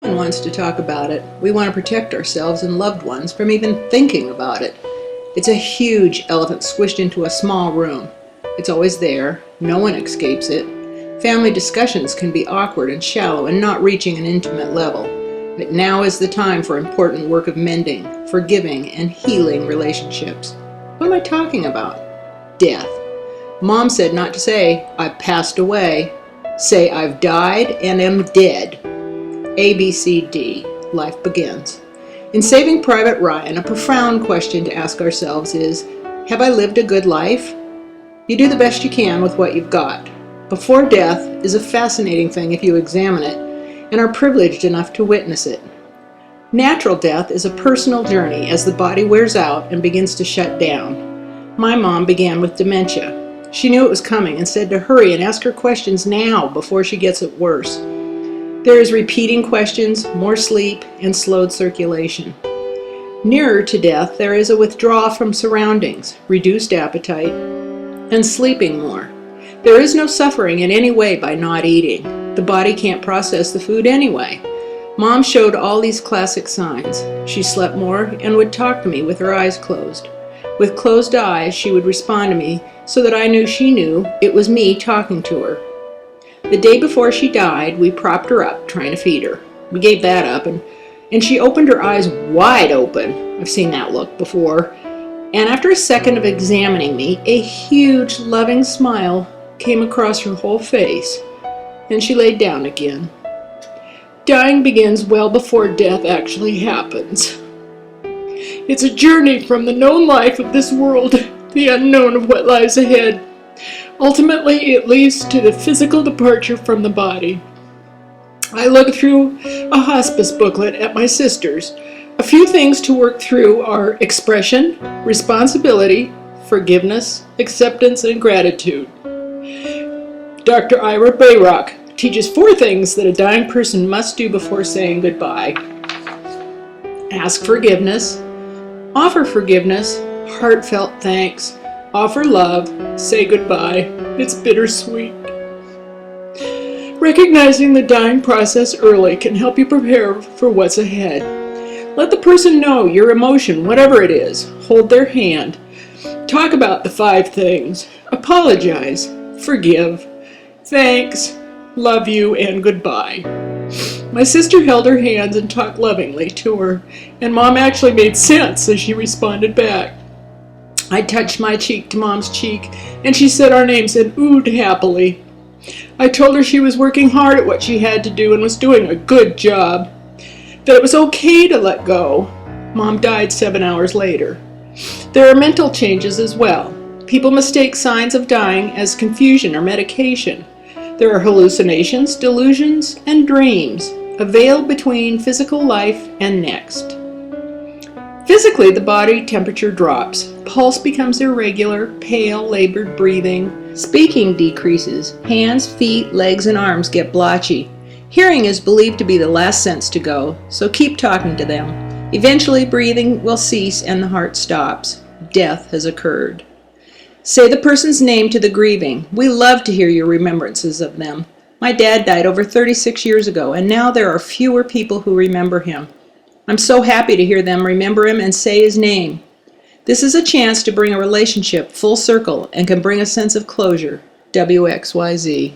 one wants to talk about it. We want to protect ourselves and loved ones from even thinking about it. It's a huge elephant squished into a small room. It's always there. No one escapes it. Family discussions can be awkward and shallow and not reaching an intimate level. But now is the time for important work of mending, forgiving, and healing relationships. What am I talking about? Death. Mom said not to say, "I've passed away." Say, "I've died and am dead." ABCD. Life begins. In Saving Private Ryan, a profound question to ask ourselves is, have I lived a good life? You do the best you can with what you've got. Before death is a fascinating thing if you examine it, and are privileged enough to witness it. Natural death is a personal journey as the body wears out and begins to shut down. My mom began with dementia. She knew it was coming and said to hurry and ask her questions now before she gets it worse. There is repeating questions, more sleep, and slowed circulation. Nearer to death, there is a withdrawal from surroundings, reduced appetite, and sleeping more. There is no suffering in any way by not eating. The body can't process the food anyway. Mom showed all these classic signs. She slept more and would talk to me with her eyes closed. With closed eyes, she would respond to me so that I knew she knew it was me talking to her. The day before she died, we propped her up, trying to feed her. We gave that up, and she opened her eyes wide open. I've seen that look before. And after a second of examining me, a huge, loving smile came across her whole face, and she laid down again. Dying begins well before death actually happens. It's a journey from the known life of this world to the unknown of what lies ahead. Ultimately, it leads to the physical departure from the body. I look through a hospice booklet at my sister's. A few things to work through are expression, responsibility, forgiveness, acceptance, and gratitude. Dr. Ira Bayrock teaches 4 things that a dying person must do before saying goodbye. Ask forgiveness, offer forgiveness, heartfelt thanks, offer love, say goodbye. It's bittersweet. Recognizing the dying process early can help you prepare for what's ahead. Let the person know your emotion, whatever it is. Hold their hand. Talk about the 5 things. Apologize, forgive, thanks, love you, and goodbye. My sister held her hands and talked lovingly to her, and Mom actually made sense as she responded back. I touched my cheek to Mom's cheek, and she said our names and oohed happily. I told her she was working hard at what she had to do and was doing a good job, that it was okay to let go. Mom died 7 hours later. There are mental changes as well. People mistake signs of dying as confusion or medication. There are hallucinations, delusions, and dreams, a veil between physical life and next. Physically, the body temperature drops. Pulse becomes irregular, pale, labored breathing. Speaking decreases. Hands, feet, legs, and arms get blotchy. Hearing is believed to be the last sense to go, so keep talking to them. Eventually, breathing will cease and the heart stops. Death has occurred. Say the person's name to the grieving. We love to hear your remembrances of them. My dad died over 36 years ago, and now there are fewer people who remember him. I'm so happy to hear them remember him and say his name. This is a chance to bring a relationship full circle and can bring a sense of closure. WXYZ.